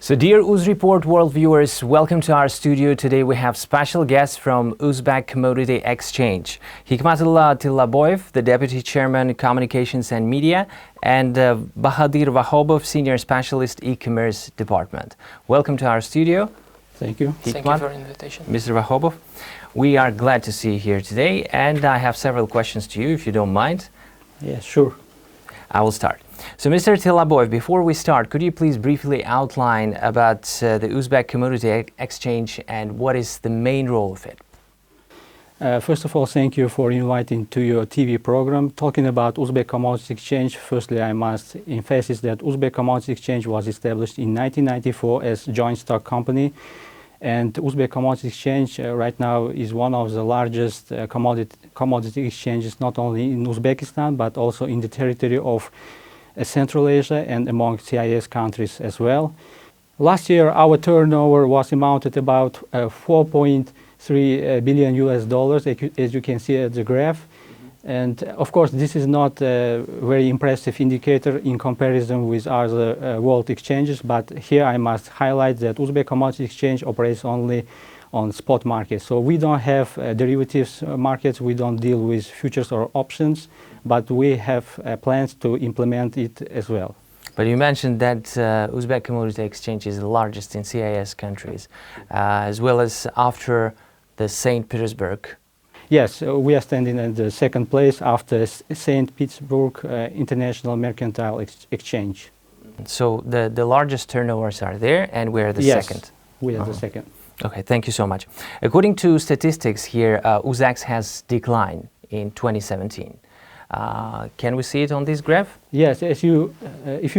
So dear Uz Report world viewers, welcome to our studio. Today we have special guests from Uzbek Commodity Exchange. Hikmatullah Tillaboyev, the Deputy Chairman, Communications and Media, and Bahadir Vahobov, Senior Specialist, E-commerce Department. Welcome to our studio. Thank you. Hikmat, Thank you for the invitation. Mr. Vahobov, we are glad to see you here today, and I have several questions to you, if you don't mind. Yeah, sure. I will start. So, Mr. Tillaboyev, before we start, could you please briefly outline about the Uzbek Commodity Exchange and what is the main role of it? First of all, thank you for inviting to your TV program. Talking about Uzbek Commodity Exchange, firstly, I must emphasize that Uzbek Commodity Exchange was established in 1994 as a joint stock company. And Uzbek Commodity Exchange right now is one of the largest commodity exchanges, not only in Uzbekistan, but also in the territory of Central Asia and among CIS countries as well. Last year, our turnover was amounted about 4.3 billion US dollars, as you can see at the graph. And of course, this is not a very impressive indicator in comparison with other world exchanges, but here I must highlight that Uzbek Commodity Exchange operates only on spot markets. So we don't have derivatives markets, we don't deal with futures or options, but we have plans to implement it as well. But you mentioned that Uzbek Commodity Exchange is the largest in CIS countries, as well as after the St. Petersburg. Yes, we are standing at the second place after St. Petersburg International Mercantile Exchange. So the largest turnovers are there, and we're the second. Yes, we are the second. Okay, thank you so much. According to statistics here, Uzax has declined in 2017. Can we see it on this graph? Yes, if you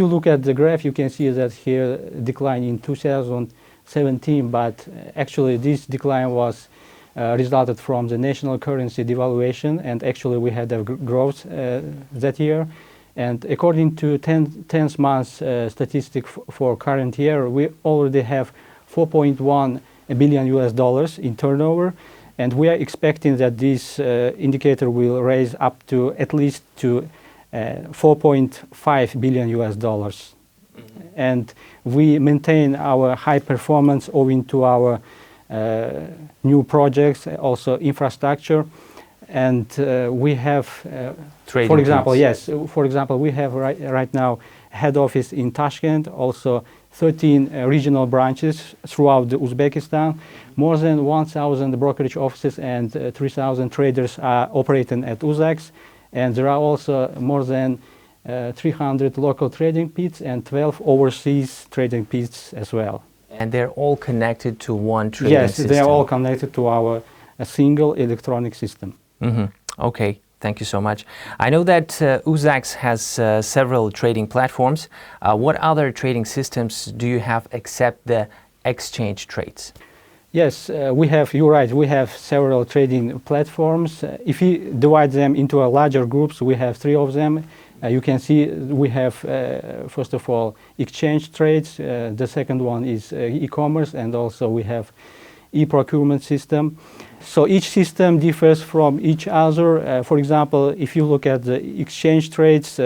look at the graph, you can see that here decline in 2017, but actually this decline was resulted from the national currency devaluation, and actually we had a growth that year. And according to 10th month statistic for current year, we already have 4.1 billion US dollars in turnover, and we are expecting that this indicator will raise up to at least to 4.5 billion US dollars. And we maintain our high performance owing to our new projects, also infrastructure, and we have, for example, we have right now head office in Tashkent, also 13 regional branches throughout Uzbekistan. More than 1,000 brokerage offices and 3,000 traders are operating at Uzax, and there are also more than 300 local trading pits and 12 overseas trading pits as well. And they're all connected to one trading system? Yes, they are all connected to our single electronic system. Okay, thank you so much. I know that Uzax has several trading platforms. What other trading systems do you have except the exchange trades? Yes, you're right, we have several trading platforms. If you divide them into larger groups, we have 3 of them. You can see we have, first of all, exchange trades. The second one is e-commerce, and also we have e-procurement system. So each system differs from each other. For example, if you look at the exchange trades,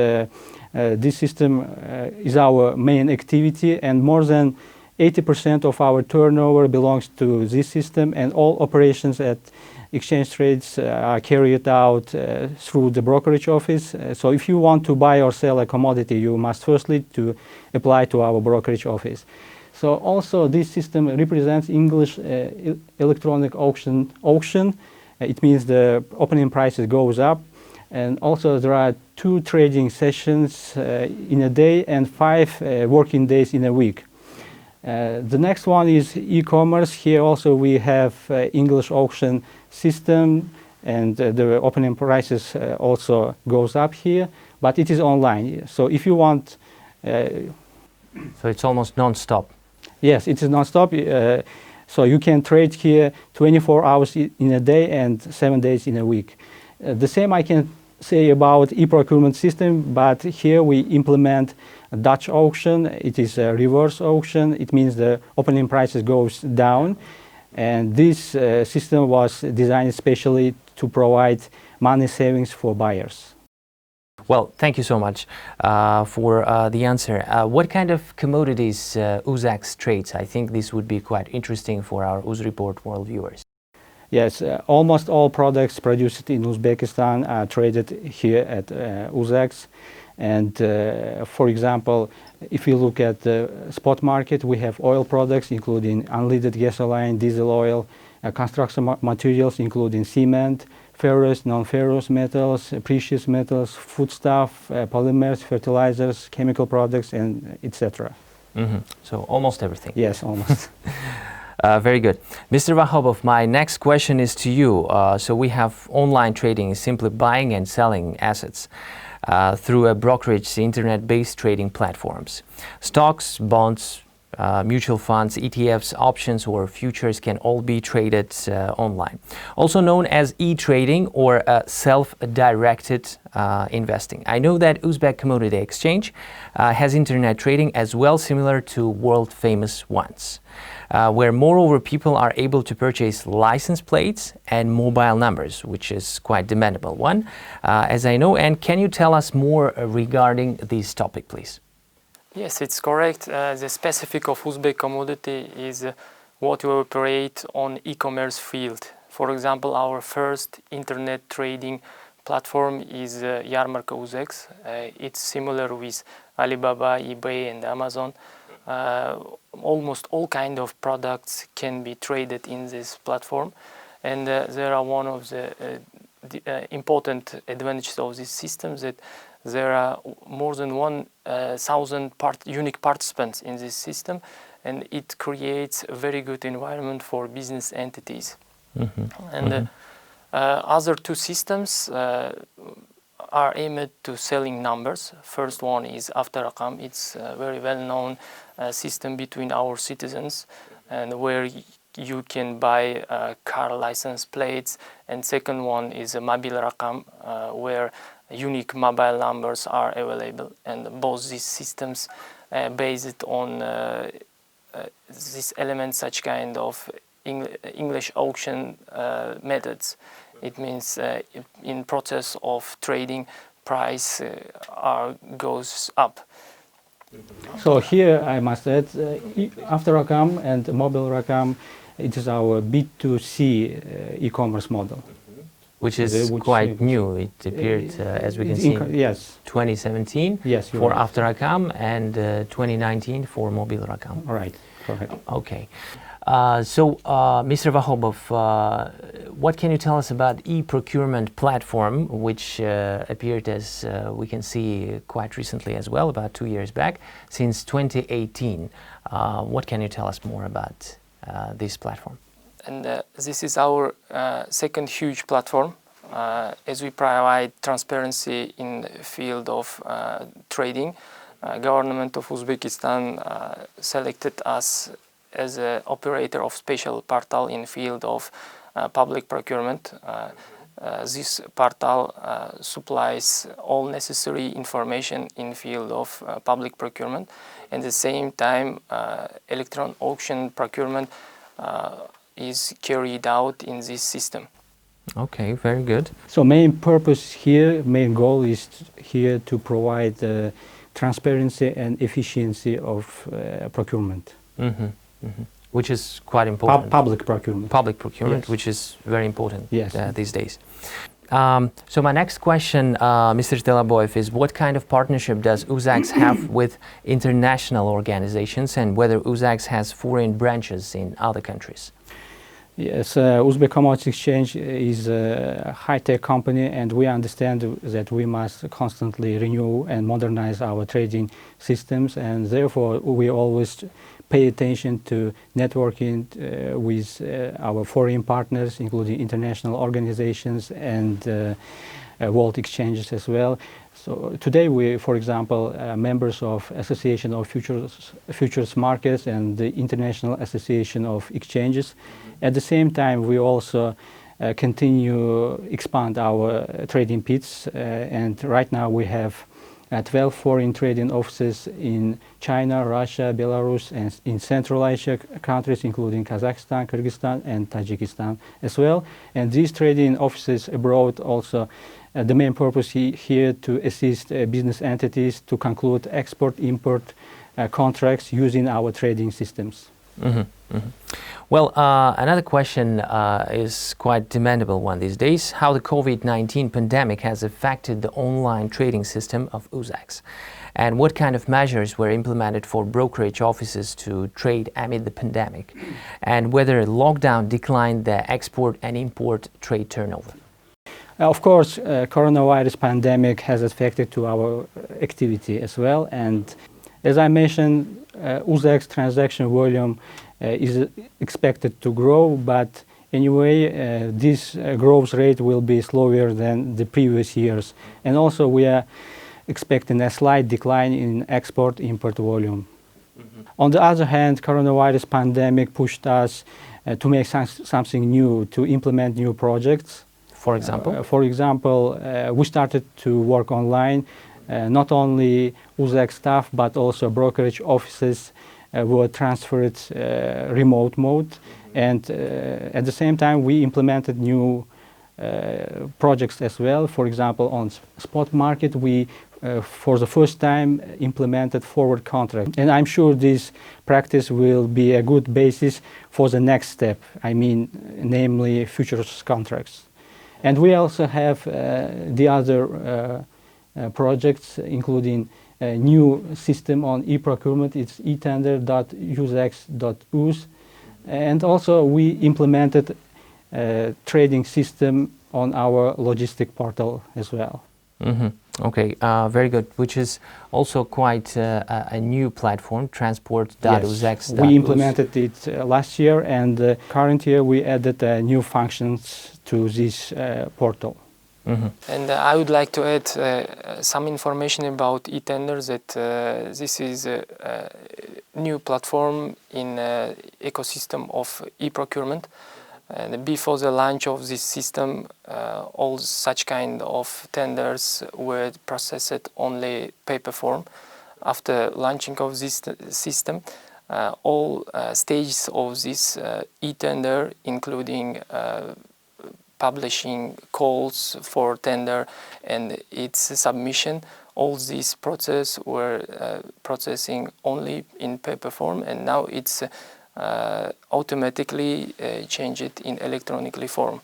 this system is our main activity, and more than 80% of our turnover belongs to this system, and all operations at exchange trades are carried out through the brokerage office. So if you want to buy or sell a commodity, you must firstly to apply to our brokerage office. So also this system represents English electronic auction. It means the opening prices goes up, and also there are 2 trading sessions in a day and 5 working days in a week. The next one is e-commerce. Here also we have English auction system, and the opening prices also goes up here, but it is online. So if you want... So it's almost non-stop? Yes, it is non-stop. So you can trade here 24 hours in a day and 7 days in a week. The same I can say about e-procurement system, but here we implement a Dutch auction. It is a reverse auction. It means the opening prices goes down, and this system was designed especially to provide money savings for buyers. Well, thank you so much for the answer. What kind of commodities Uzbek trades? I think this would be quite interesting for our Uz Report world viewers. Yes, almost all products produced in Uzbekistan are traded here at Uzbeks. And for example, if you look at the spot market, we have oil products including unleaded gasoline, diesel oil, construction materials including cement, ferrous, non-ferrous metals, precious metals, foodstuff, polymers, fertilizers, chemical products, and etc. So almost everything. Yes, almost. Very good. Mr. Vahobov, my next question is to you. So we have online trading, simply buying and selling assets through a brokerage, internet-based trading platforms. Stocks, bonds, mutual funds, ETFs, options or futures can all be traded online. Also known as e-trading or self-directed investing. I know that Uzbek Commodity Exchange has internet trading as well, similar to world-famous ones. Where moreover people are able to purchase license plates and mobile numbers, which is quite demandable one, as I know. And can you tell us more regarding this topic, please? Yes, it's correct. The specific of Uzbek commodity is what we operate on e-commerce field. For example, our first internet trading platform is Yarmarka Uzbeks. It's similar with Alibaba, eBay and Amazon. Almost all kind of products can be traded in this platform, and there are one of the important advantages of this system that there are more than 1,000 unique participants in this system, and it creates a very good environment for business entities. Other two systems are aimed to selling numbers. First one is After-Rakam. It's a very well-known system between our citizens, and where you can buy car license plates. And second one is a Mobil Rakam, where unique mobile numbers are available. And both these systems based on these elements, such kind of English auction methods. It means in process of trading, price goes up. So here I must add, After Rakam and Mobile Rakam, it is our B2C e-commerce model. Which is quite new. It appeared, as we can see, yes. 2017 for right. After Rakam and 2019 for Mobile Rakam. Right, correct. Okay. Mr. Vahobov, what can you tell us about e-procurement platform, which appeared, as we can see, quite recently as well, about 2 years back, since 2018. What can you tell us more about this platform? And this is our second huge platform, as we provide transparency in the field of trading. Government of Uzbekistan selected us as an operator of special portal in field of public procurement. This portal supplies all necessary information in field of public procurement. At the same time, electron auction procurement is carried out in this system. Okay, very good. So main purpose here, main goal is here to provide transparency and efficiency of procurement. Which is quite important. Public procurement. Public procurement, yes. Which is very important these days. So my next question, Mr. Telaboyev, is what kind of partnership does Uzbeks have with international organizations, and whether Uzbeks has foreign branches in other countries? Yes, Uzbek Commodity Exchange is a high-tech company, and we understand that we must constantly renew and modernize our trading systems, and therefore we always pay attention to networking with our foreign partners, including international organizations and world exchanges as well. So today we, for example, members of Association of Futures Markets and the International Association of Exchanges. At the same time, we also continue expand our trading pits, and right now we have 12 foreign trading offices in China, Russia, Belarus, and in Central Asia countries, including Kazakhstan, Kyrgyzstan, and Tajikistan as well. And these trading offices abroad also The main purpose here to assist business entities to conclude export-import contracts using our trading systems. Well, another question is quite demandable one these days: how the COVID-19 pandemic has affected the online trading system of Uzbeks, and what kind of measures were implemented for brokerage offices to trade amid the pandemic, and whether lockdown declined the export and import trade turnover. Of course, coronavirus pandemic has affected to our activity as well, and as I mentioned, Uzbek's transaction volume is expected to grow, but anyway, this growth rate will be slower than the previous years. And also we are expecting a slight decline in export-import volume. On the other hand, coronavirus pandemic pushed us to make something new, to implement new projects. For example? For example, we started to work online. Not only Uzbek staff, but also brokerage offices were transferred remote mode. And at the same time, we implemented new projects as well. For example, on spot market, we for the first time implemented forward contract. And I'm sure this practice will be a good basis for the next step, I mean, namely futures contracts. And we also have the other projects, including a new system on e-procurement. It's etender.uzx.uz. And also we implemented a trading system on our logistic portal as well. Okay, very good. Which is also quite a new platform, transport.uzx.uz. Yes, we implemented it last year, and current year we added new functions to this portal. And I would like to add some information about eTender, that this is a new platform in ecosystem of e-procurement. And before the launch of this system, all such kind of tenders were processed only paper form. After launching of this system, all stages of this e-tender, including publishing calls for tender and its submission, all these process were processing only in paper form, and now it's automatically changed in electronically form.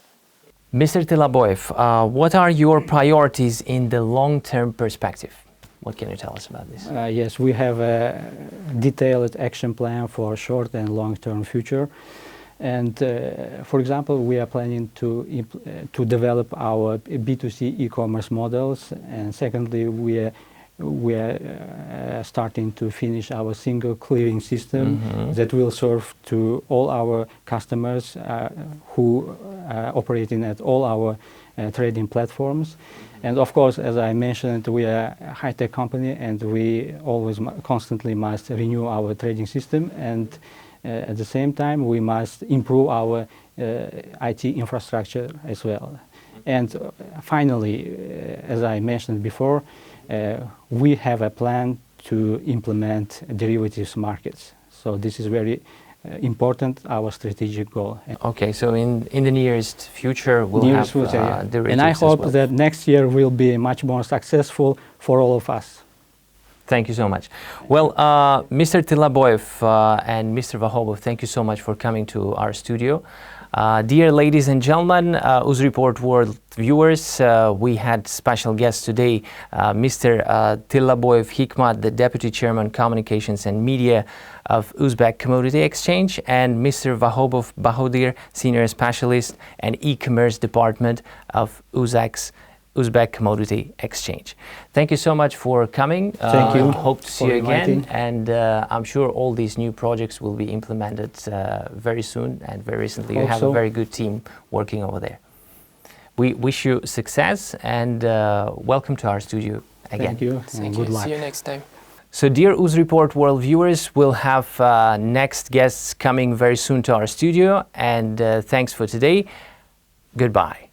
Mr. Tilaboyev, what are your priorities in the long-term perspective? What can you tell us about this? Yes, we have a detailed action plan for short and long-term future. And for example, we are planning to develop our B2C e-commerce models. And secondly, we are starting to finish our single clearing system that will serve to all our customers who are operating at all our trading platforms. And of course, as I mentioned, we are a high-tech company, and we always constantly must renew our trading system. And at the same time, we must improve our IT infrastructure as well. And finally, as I mentioned before, we have a plan to implement derivatives markets. So this is very important, our strategic goal. Okay, so in the nearest future, we'll have derivatives. And I hope that next year will be much more successful for all of us. Thank you so much. Well, Mr. Tilaboyev and Mr. Vahobov, thank you so much for coming to our studio. Dear ladies and gentlemen, Uzreport World viewers, we had special guests today, Mr. Tilaboyev Hikmat, the Deputy Chairman, Communications and Media of Uzbek Commodity Exchange, and Mr. Vahobov Bahodir, Senior Specialist and E-commerce Department of Uzbek Commodity Exchange. Thank you so much for coming. Thank you. Hope to see you again. And I'm sure all these new projects will be implemented very soon and very recently. You have a very good team working over there. We wish you success and welcome to our studio again. Thank you. Thank you. Good luck. See you next time. So dear Uzreport World viewers, we'll have next guests coming very soon to our studio. And thanks for today. Goodbye.